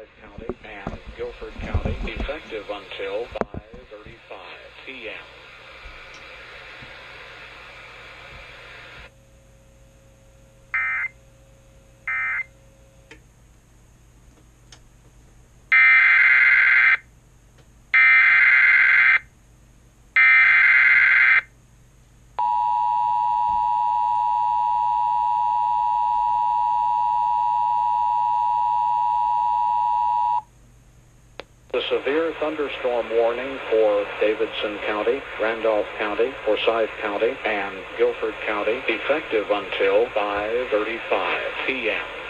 Forsyth County and Guilford County, effective until 5:35 p.m. The severe thunderstorm warning for Davidson County, Randolph County, Forsyth County, and Guilford County, effective until 5:35 p.m.